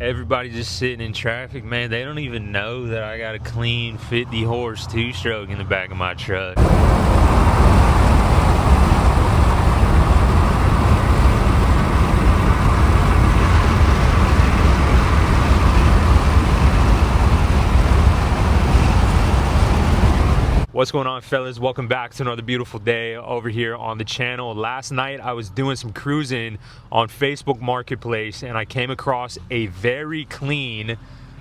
Everybody just sitting in traffic, man. They don't even know that I got a clean 50 horse two-stroke in the back of my truck. What's going on, fellas? Welcome back to another beautiful day over here on the channel. Last night I was doing some cruising on Facebook Marketplace and I came across a very clean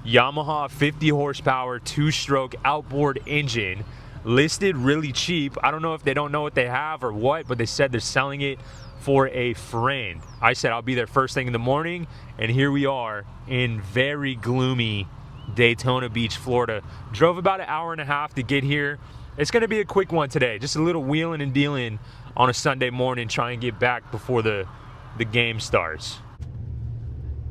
Yamaha 50 horsepower two-stroke outboard engine listed really cheap. I don't know if they don't know what they have or what, but they said they're selling it for a friend. I said I'll be there first thing in the morning, and here we are in very gloomy Daytona Beach, Florida. Drove about an hour and a half to get here. It's gonna be a quick one today, just a little wheeling and dealing on a Sunday morning, try and get back before the game starts.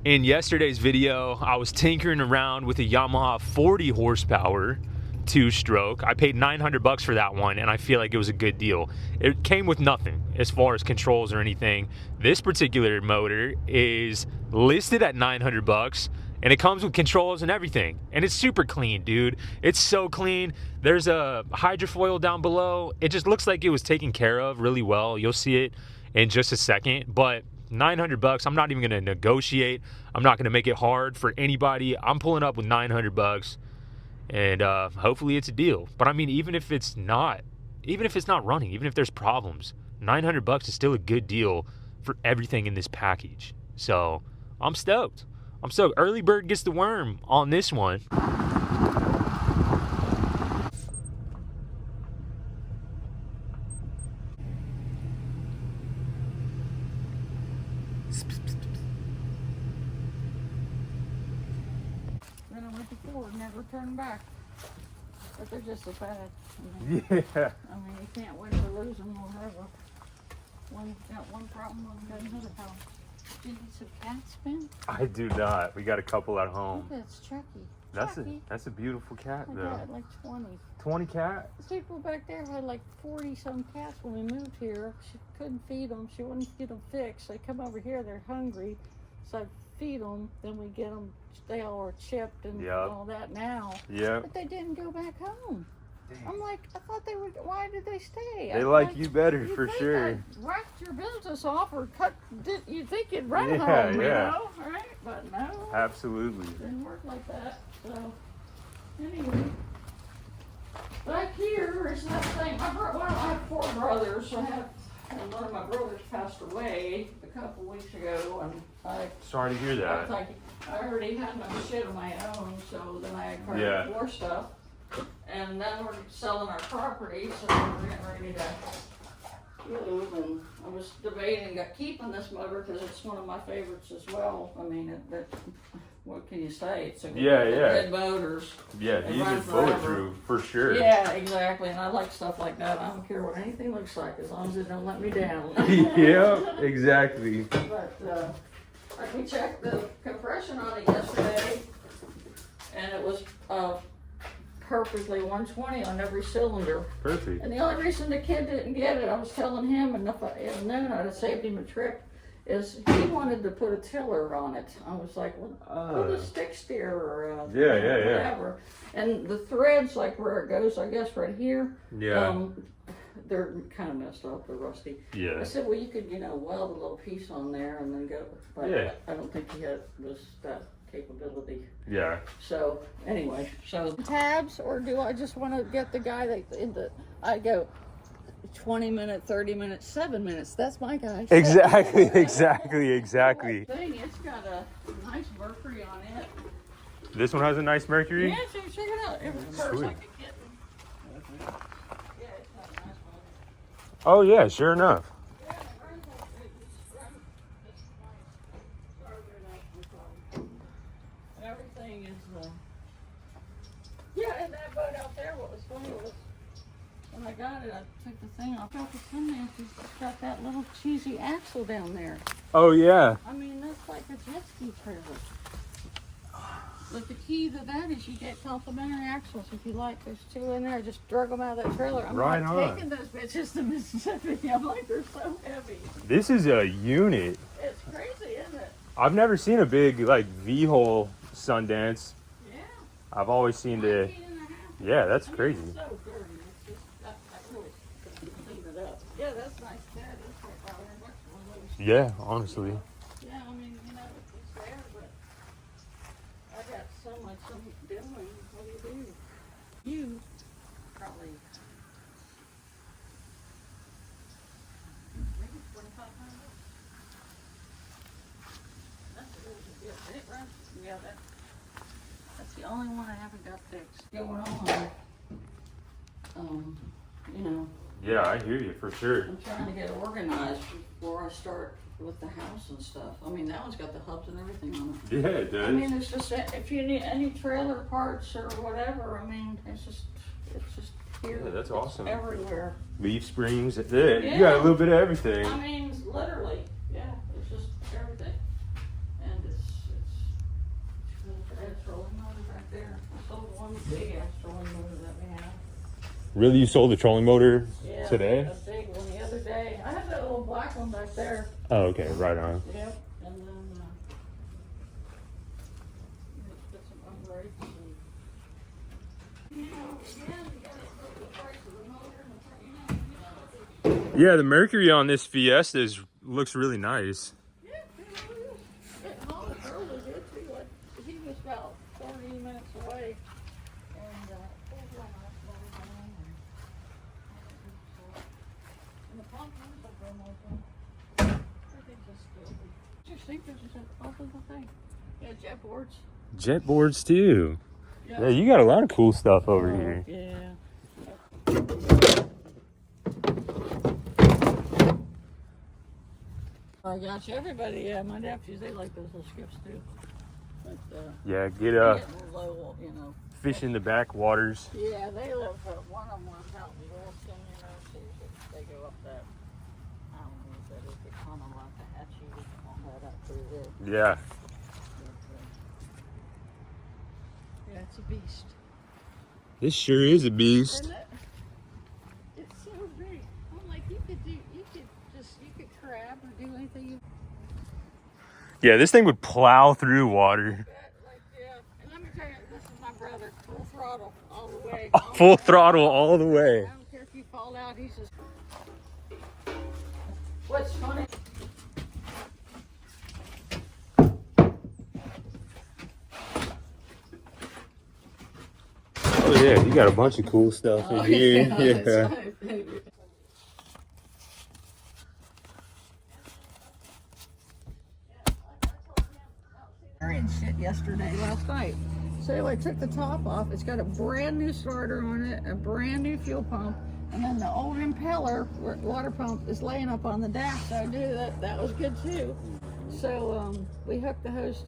In yesterday's video, I was tinkering around with a Yamaha 40 horsepower two-stroke. I paid 900 bucks for that one, and I feel like it was a good deal. It came with nothing as far as controls or anything. This particular motor is listed at 900 bucks, and it comes with controls and everything, and it's super clean, dude. It's so clean. There's a hydrofoil down below. It just looks like it was taken care of really well. You'll see it in just a second, but 900 bucks, I'm not even gonna negotiate. I'm not gonna make it hard for anybody. I'm pulling up with 900 bucks, and hopefully it's a deal. But I mean, even if it's not running, even if there's problems, 900 bucks is still a good deal for everything in this package. So I'm stoked. Early bird gets the worm on this one. Then I went before and never turned back. But they're just so bad. Yeah. I mean, you can't win or lose them or whatever. One got one problem, one got another problem. Do you need some cat spin? I do not. We got a couple at home. That's Chucky. That's a beautiful cat, I though. got like 20. 20 cats? People back there had like 40 some cats when we moved here. She couldn't feed them. She wouldn't get them fixed. They come over here, they're hungry. So I feed them, then we get them, they all are chipped and all that now. Yeah. But they didn't go back home. I'm like, I thought they would. Why did they stay? They like you better for sure. I wrecked your business off or cut. You think you'd run home, yeah. you know, right? But no. Absolutely. Didn't work like that. So anyway, back here is that thing. I have four brothers. And one of my brothers passed away a couple weeks ago, and sorry to hear that. I already had my shit of my own, so then I acquired more stuff. And then we're selling our property, so we're getting ready to move. And I was debating keeping this motor because it's one of my favorites as well. I mean, what can you say? It's a good motors. Yeah, these are bulletproof for sure. Yeah, exactly. And I like stuff like that. I don't care what anything looks like as long as it don't let me down. Yeah, exactly. But we checked the compression on it yesterday, and it was perfectly 120 on every cylinder. Perfect. And the only reason the kid didn't get it, I was telling him, and if I had known, I'd have saved him a trip, is he wanted to put a tiller on it. I was like, well, put a stick steer or whatever. And the threads, like where it goes, I guess right here, they're kind of messed up, they're rusty. Yeah. I said, well, you could, weld a little piece on there and then go. But I don't think he had that capability. Yeah. So anyway, tabs, or do I just want to get the guy that I go 20 minutes, 30 minutes, 7 minutes. That's my guy. Exactly. It's got a nice Mercury on it. This one has a nice Mercury? Yeah, so check it out. Sweet. It's got a nice one. Oh yeah, sure enough. Everything is, and that boat out there, what was funny was, when I got it, I took the thing off. It's got that little cheesy axle down there. Oh yeah. I mean, that's like a jet ski trailer. But the key to that is you get complimentary axles if you like. There's two in there. Just drug them out of that trailer. I'm not taking those bitches to Mississippi. I'm like, they're so heavy. This is a unit. It's crazy, isn't it? I've never seen a big like V-hole Sundance. Yeah. I've always seen the. Yeah, that's crazy. It's so dirty. It's just, I really couldn't clean it up. Yeah, that's nice. That is like $500 for one of those. Yeah, honestly. Yeah, I mean, you know, it's there, but I got so much I'm doing. What do you do? You probably maybe 2,500. That's really good. It runs. Yeah, that's the only one I haven't got fixed. Going on. You know. Yeah, I hear you for sure. I'm trying to get organized before I start with the house and stuff. I mean, that one's got the hubs and everything on it. Yeah, it does. I mean, it's just if you need any trailer parts or whatever. I mean, it's just here. Yeah, that's awesome. Everywhere. Leaf springs. You got a little bit of everything. I mean, literally. Yeah, it's just everything. And it's trolling motor right there. I sold one big ass trolling motor that we have. Really, you sold the trolling motor today? A big one the other day. I have that little black one back there. Oh, okay, right on. Yep. And then put some brakes and you gotta look at the price of the motor and Yeah, the Mercury on this Fiesta looks really nice. yeah, it hauled early good too. Like, he was about 30 minutes away and pulled one off and the pump was almost on. Everything's just good. Your sinkers is all the thing. Yeah, jet boards. Jet boards too. Yeah, you got a lot of cool stuff over here. Yeah. I got you. Everybody, yeah, my nephews, they like those little skiffs too. But, Yeah, get they get low, you know. fish in the backwaters. Yeah, they live, one of them lives out in Wilson, you know, so they go up that, I don't know what that is, they kind of like the hatchie, on that up through there. Yeah. Yeah, it's a beast. This sure is a beast. Isn't it? It's so big. I'm like, you could crab or do anything you Yeah, this thing would plow through water. like, yeah. And let me tell you, this is my brother, full throttle all the way. Full throttle all the way. I don't care if you fall out, he's just. What's funny? Oh yeah, you got a bunch of cool stuff in here. Yeah. And shit last night. So I took the top off. It's got a brand new starter on it, a brand new fuel pump, and then the old impeller water pump is laying up on the dash. So I knew that was good too. So we hooked the hose.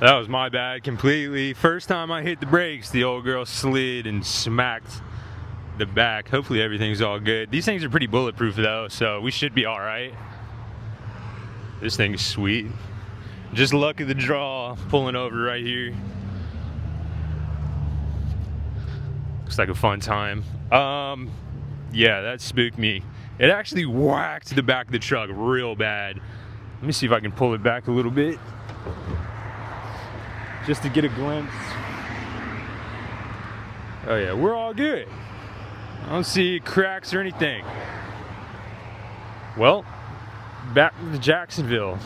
That was my bad completely. First time I hit the brakes, the old girl slid and smacked the back. Hopefully everything's all good. These things are pretty bulletproof though, so we should be all right. This thing is sweet. Just luck of the draw, pulling over right here. Looks like a fun time. Yeah, that spooked me. It actually whacked the back of the truck real bad. Let me see if I can pull it back a little bit, just to get a glimpse. Oh yeah, we're all good. I don't see cracks or anything. Well, back to Jacksonville.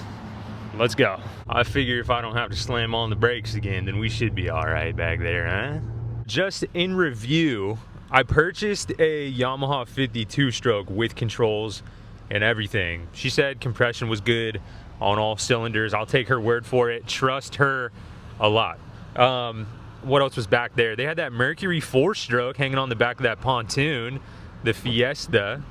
Let's go. I figure if I don't have to slam on the brakes again, then we should be all right back there, huh? Just in review, I purchased a Yamaha 52-stroke with controls and everything. She said compression was good on all cylinders. I'll take her word for it. Trust her a lot. What else was back there? They had that Mercury 4-stroke hanging on the back of that pontoon, the Fiesta.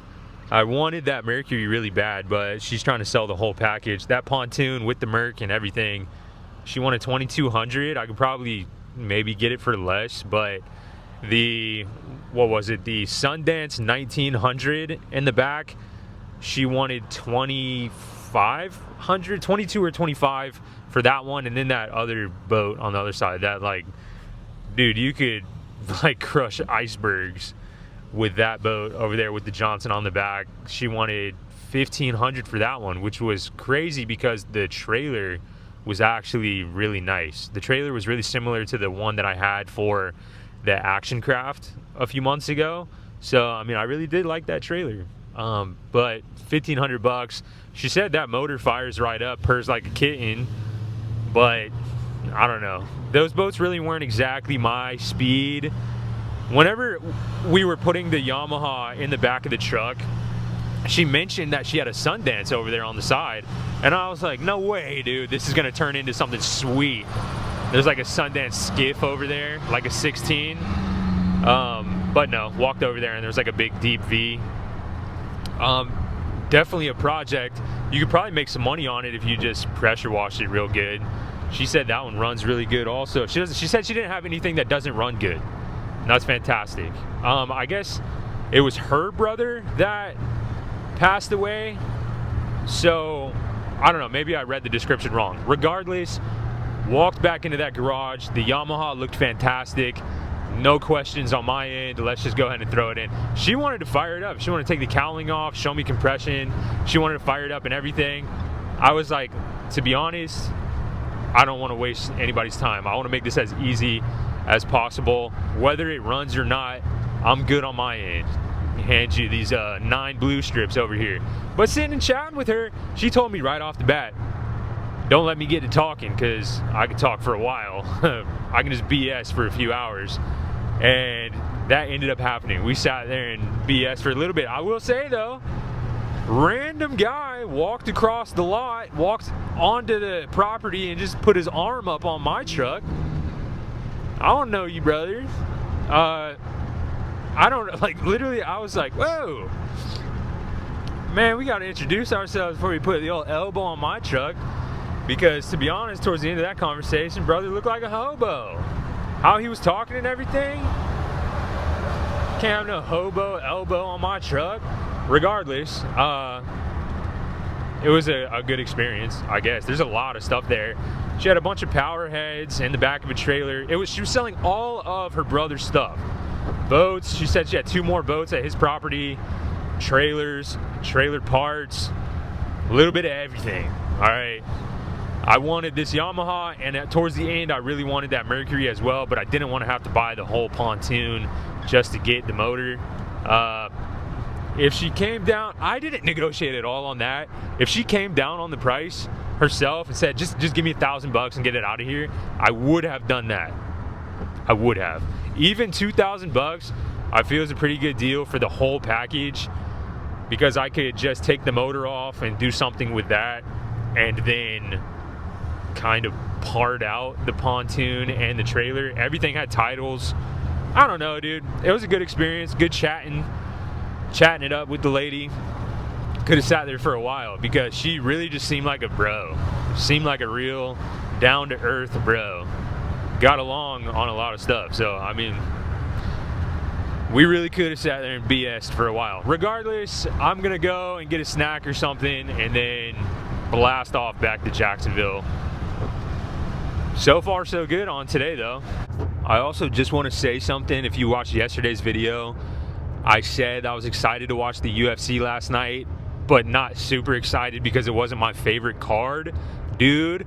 I wanted that Mercury really bad, but she's trying to sell the whole package. That pontoon with the Merc and everything, she wanted $2,200. I could probably maybe get it for less, but the, what was it, the Sundance 1900 in the back, she wanted $2,500, 22 or 25 for that one, and then that other boat on the other side, that like dude, you could like crush icebergs with that boat over there with the Johnson on the back. She wanted $1,500 for that one, which was crazy because the trailer was actually really nice. The trailer was really similar to the one that I had for the Action Craft a few months ago. So I mean, I really did like that trailer. But $1,500. She said that motor fires right up, purrs like a kitten, but I don't know. Those boats really weren't exactly my speed. Whenever we were putting the Yamaha in the back of the truck, she mentioned that she had a Sundance over there on the side, and I was like, no way, dude, this is gonna turn into something sweet. There's like a Sundance Skiff over there, like a 16. But no, walked over there and there was like a big deep V. Definitely a project. You could probably make some money on it if you just pressure wash it real good. She said that one runs really good also. She said she didn't have anything that doesn't run good. And that's fantastic. I guess it was her brother that passed away. So, I don't know, maybe I read the description wrong. Regardless, walked back into that garage. The Yamaha looked fantastic. No questions on my end. Let's just go ahead and throw it in. She wanted to fire it up. She wanted to take the cowling off, show me compression. She wanted to fire it up and everything. I was like, to be honest, I don't want to waste anybody's time. I want to make this as easy as possible. Whether it runs or not, I'm good on my end. Hand you these 9 blue strips over here. But sitting and chatting with her, she told me right off the bat, don't let me get to talking, because I could talk for a while. I can just BS for a few hours. And that ended up happening. We sat there and BS for a little bit. I will say though, random guy walked across the lot, walked onto the property and just put his arm up on my truck. I don't know you, brother. I don't, like, literally I was like, whoa, man, we got to introduce ourselves before we put the old elbow on my truck. Because to be honest, towards the end of that conversation, brother looked like a hobo. How he was talking and everything. Can't have no hobo elbow on my truck. Regardless, it was a good experience, I guess. There's a lot of stuff there. She had a bunch of power heads in the back of a trailer. She was selling all of her brother's stuff. Boats, she said she had 2 more boats at his property. Trailers, trailer parts, a little bit of everything, all right? I wanted this Yamaha, and towards the end, I really wanted that Mercury as well, but I didn't want to have to buy the whole pontoon just to get the motor. If she came down, I didn't negotiate at all on that. If she came down on the price herself and said, just give me $1,000 and get it out of here, I would have done that. I would have. Even $2,000, I feel is a pretty good deal for the whole package, because I could just take the motor off and do something with that, and then kind of part out the pontoon and the trailer. Everything had titles. I don't know, dude. It was a good experience. Good chatting it up with the lady. Could have sat there for a while because she really just seemed like a bro. Seemed like a real down-to-earth bro. Got along on a lot of stuff. So, I mean, we really could have sat there and BS'd for a while. Regardless, I'm going to go and get a snack or something and then blast off back to Jacksonville. So far, so good on today, though. I also just want to say something. If you watched yesterday's video, I said I was excited to watch the UFC last night, but not super excited because it wasn't my favorite card. Dude,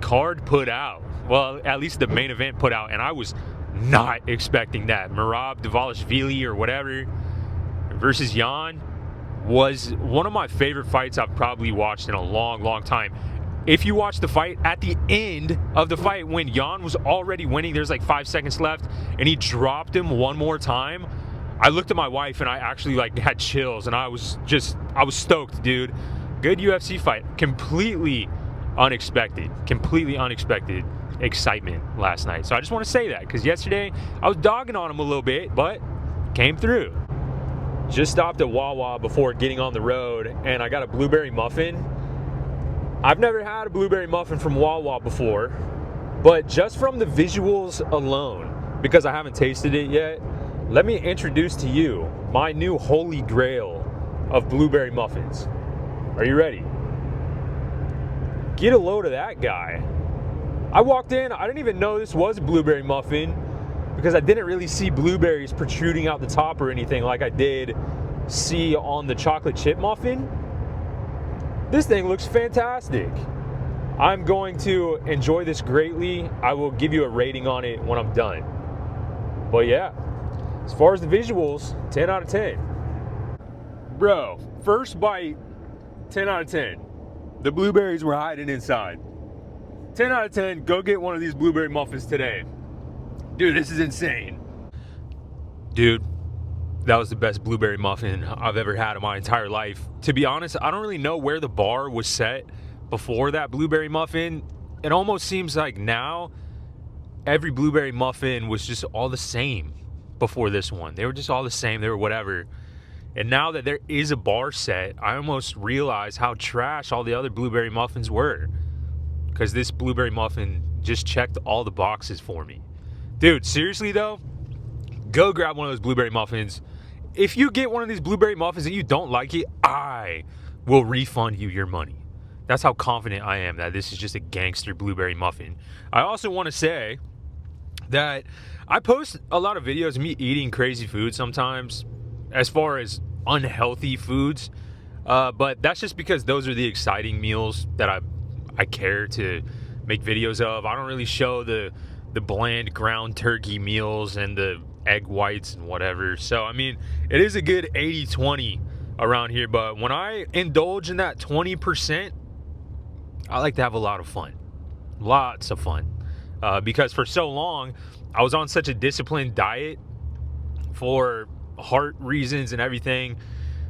card put out. Well, at least the main event put out, and I was not expecting that. Merab Dvalishvili or whatever versus Jan was one of my favorite fights I've probably watched in a long, long time. If you watch the fight, at the end of the fight when Jan was already winning, there's like 5 seconds left, and he dropped him one more time, I looked at my wife and I actually like had chills, and I was stoked, dude. Good UFC fight. Completely unexpected excitement last night. So I just want to say that because yesterday I was dogging on him a little bit, but came through. Just stopped at Wawa before getting on the road, and I got a blueberry muffin. I've never had a blueberry muffin from Wawa before, but just from the visuals alone, because I haven't tasted it yet, let me introduce to you my new holy grail of blueberry muffins. Are you ready? Get a load of that guy. I walked in, I didn't even know this was a blueberry muffin. because I didn't really see blueberries protruding out the top or anything like I did see on the chocolate chip muffin. This thing looks fantastic. I'm going to enjoy this greatly. I will give you a rating on it when I'm done. But yeah, as far as the visuals, 10 out of 10. Bro, first bite, 10 out of 10. The blueberries were hiding inside. 10 out of 10, go get one of these blueberry muffins today. Dude, this is insane. Dude, that was the best blueberry muffin I've ever had in my entire life. To be honest, I don't really know where the bar was set before that blueberry muffin. It almost seems like now every blueberry muffin was just all the same before this one. They were just all the same, they were whatever. And now that there is a bar set, I almost realize how trash all the other blueberry muffins were. Because this blueberry muffin just checked all the boxes for me. Dude, seriously though, go grab one of those blueberry muffins. If you get one of these blueberry muffins and you don't like it, I will refund you your money. That's how confident I am that this is just a gangster blueberry muffin. I also want to say that I post a lot of videos of me eating crazy food sometimes, as far as unhealthy foods, but that's just because those are the exciting meals that I care to make videos of. I don't really show the bland ground turkey meals and the egg whites and whatever. So I mean, it is a good 80-20 around here, but when I indulge in that 20%, I like to have a lot of fun. Lots of fun. Because for so long I was on such a disciplined diet for heart reasons and everything,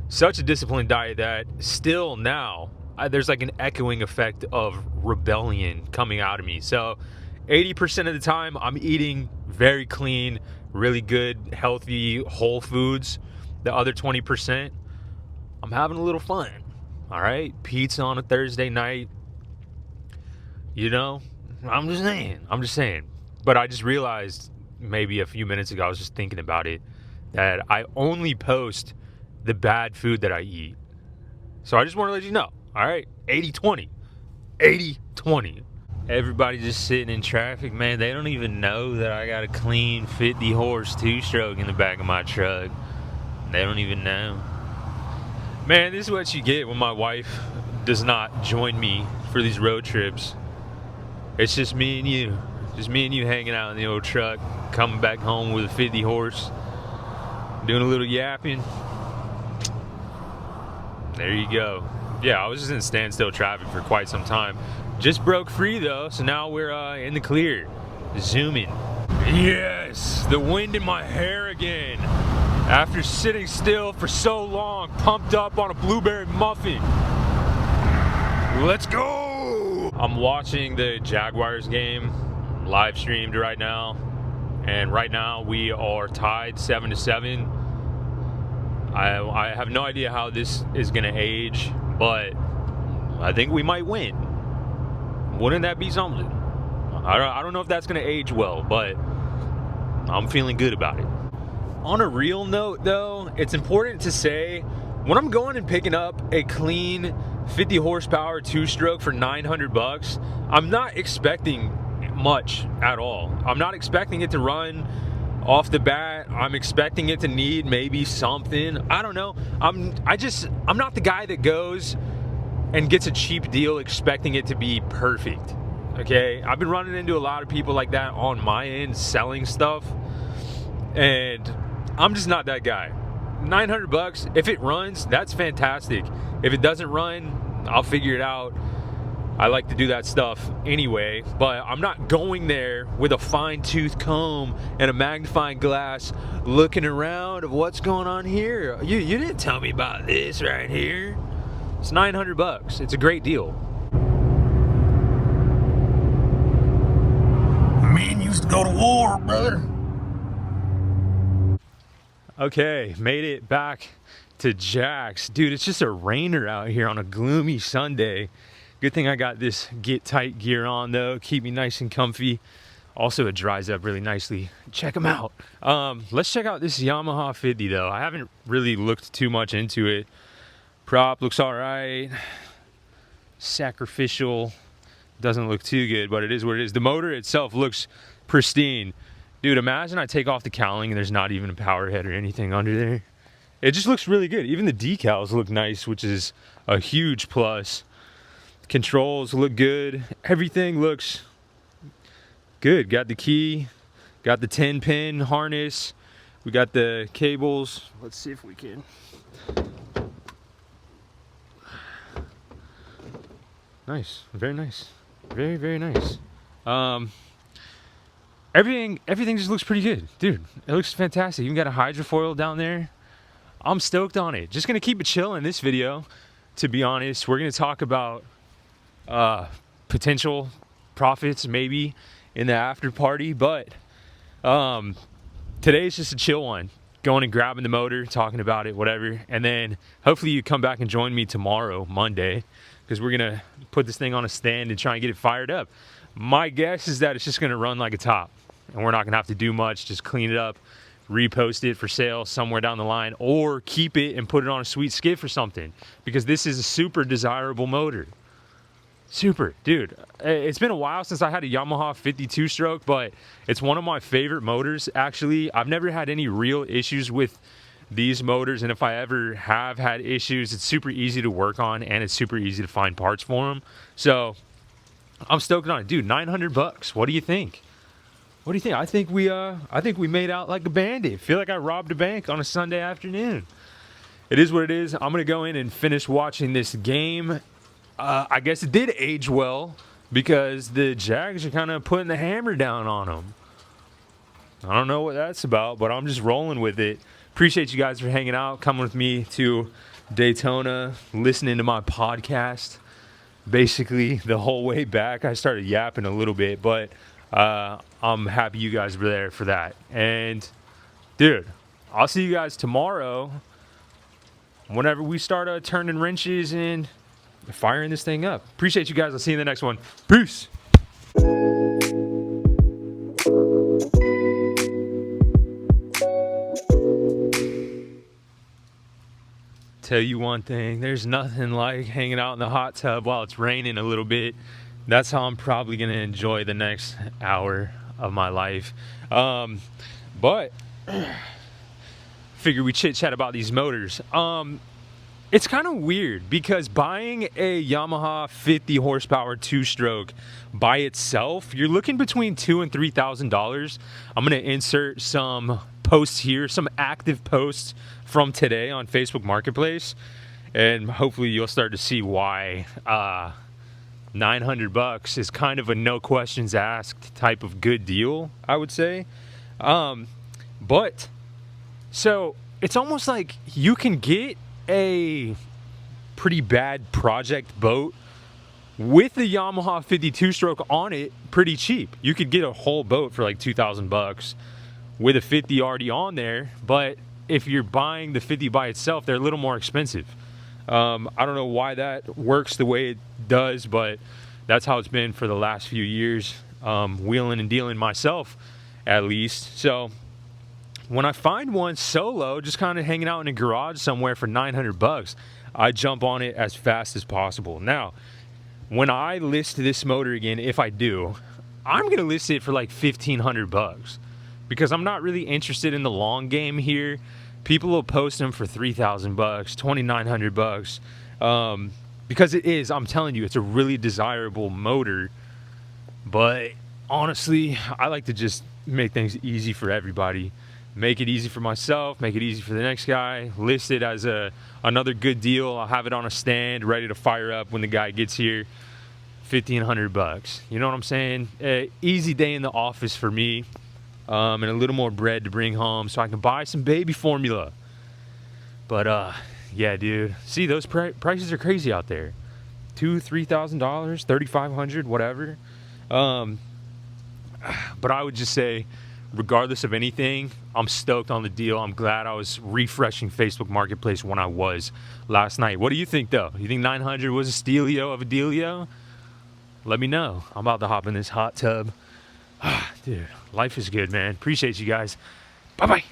such a disciplined diet that still now there's like an echoing effect of rebellion coming out of me. So 80% of the time I'm eating very clean, really good, healthy, whole foods. The other 20%, I'm having a little fun. All right, pizza on a Thursday night. You know, I'm just saying. But I just realized maybe a few minutes ago, I was just thinking about it, that I only post the bad food that I eat. So I just want to let you know. All right, 80-20. 80-20. Everybody just sitting in traffic, man. They don't even know that I got a clean 50-horse two-stroke in the back of my truck. They don't even know. Man, this is what you get when my wife does not join me for these road trips. It's just me and you. Just me and you hanging out in the old truck, coming back home with a 50-horse, doing a little yapping. There you go. Yeah, I was just in standstill traffic for quite some time. Just broke free though, so now we're in the clear. Zooming. Yes, the wind in my hair again. After sitting still for so long, pumped up on a blueberry muffin. Let's go! I'm watching the Jaguars game, live streamed right now. And right now we are tied 7-7. I have no idea how this is gonna age, but I think we might win. Wouldn't that be something? I don't know if that's gonna age well, but I'm feeling good about it. On a real note though, it's important to say, when I'm going and picking up a clean 50 horsepower two-stroke for $900, I'm not expecting much at all. I'm not expecting it to run off the bat. I'm expecting it to need maybe something. I don't know. I'm not the guy that goes and gets a cheap deal expecting it to be perfect. Okay? I've been running into a lot of people like that on my end selling stuff, and I'm just not that guy. $900, if it runs, that's fantastic. If it doesn't run, I'll figure it out. I like to do that stuff anyway, but I'm not going there with a fine-tooth comb and a magnifying glass looking around of what's going on here. You didn't tell me about this right here. It's $900. It's a great deal. Men used to go to war, brother. Okay, made it back to Jack's. Dude, it's just a rainer out here on a gloomy Sunday. Good thing I got this Get Tight gear on though, keep me nice and comfy. Also, it dries up really nicely. Check them out. Let's check out this Yamaha 50 though. I haven't really looked too much into it. Prop looks all right. Sacrificial doesn't look too good, but it is what it is. The motor itself looks pristine. Dude, imagine I take off the cowling and there's not even a power head or anything under there. It just looks really good. Even the decals look nice, which is a huge plus. Controls look good. Everything looks good. Got the key, got the 10-pin harness. We got the cables. Let's see if we can. Nice, very nice. Very, very nice. Everything just looks pretty good, dude. It looks fantastic. You even got a hydrofoil down there. I'm stoked on it. Just gonna keep it chill in this video, to be honest. We're gonna talk about potential profits maybe in the after party, but today's just a chill one. Going and grabbing the motor, talking about it, whatever, and then hopefully you come back and join me tomorrow, Monday, because we're gonna put this thing on a stand and try and get it fired up. My guess is that it's just gonna run like a top, and we're not gonna have to do much. Just clean it up, repost it for sale somewhere down the line, or keep it and put it on a sweet skiff or something, because this is a super desirable motor. Super, dude. It's been a while since I had a Yamaha 52 stroke, but it's one of my favorite motors, actually. I've never had any real issues with these motors, and if I ever have had issues, it's super easy to work on, and it's super easy to find parts for them. So I'm stoked on it, dude. $900. What do you think? What do you think? I think we made out like a bandit. Feel like I robbed a bank on a Sunday afternoon. It is what it is. I'm gonna go in and finish watching this game. I guess it did age well because the Jags are kind of putting the hammer down on them. I don't know what that's about, but I'm just rolling with it. Appreciate you guys for hanging out, coming with me to Daytona, listening to my podcast. Basically, the whole way back, I started yapping a little bit, but I'm happy you guys were there for that. And, dude, I'll see you guys tomorrow whenever we start turning wrenches and firing this thing up. Appreciate you guys. I'll see you in the next one. Peace. Tell you one thing, there's nothing like hanging out in the hot tub while it's raining a little bit. That's how I'm probably going to enjoy the next hour of my life. But figure we chit chat about these motors. It's kind of weird because buying a Yamaha 50 horsepower 2-stroke by itself, you're looking between $2,000 and $3,000. I'm going to insert some posts here, some active posts from today on Facebook Marketplace, and hopefully you'll start to see why $900 is kind of a no questions asked type of good deal, I would say. But so it's almost like you can get a pretty bad project boat with the Yamaha 52 stroke on it pretty cheap. You could get a whole boat for like $2,000 with a 50 already on there, but if you're buying the 50 by itself, they're a little more expensive. I don't know why that works the way it does, but that's how it's been for the last few years, wheeling and dealing myself at least. So when I find one solo, just kind of hanging out in a garage somewhere for $900, I jump on it as fast as possible. Now, when I list this motor again, if I do, I'm going to list it for like $1,500 because I'm not really interested in the long game here. People will post them for $3,000, $2,900, because it is, I'm telling you, it's a really desirable motor. But honestly, I like to just make things easy for everybody. Make it easy for myself, make it easy for the next guy, list it as another good deal. I'll have it on a stand ready to fire up when the guy gets here. $1,500. You know what I'm saying? Easy day in the office for me, and a little more bread to bring home so I can buy some baby formula. But yeah, dude. See, those prices are crazy out there. $2,000, $3,000, $3,500, whatever. But I would just say, regardless of anything, I'm stoked on the deal. I'm glad I was refreshing Facebook Marketplace when I was last night. What do you think, though? You think 900 was a stealio of a dealio? Let me know. I'm about to hop in this hot tub. Dude, life is good, man. Appreciate you guys. Bye-bye.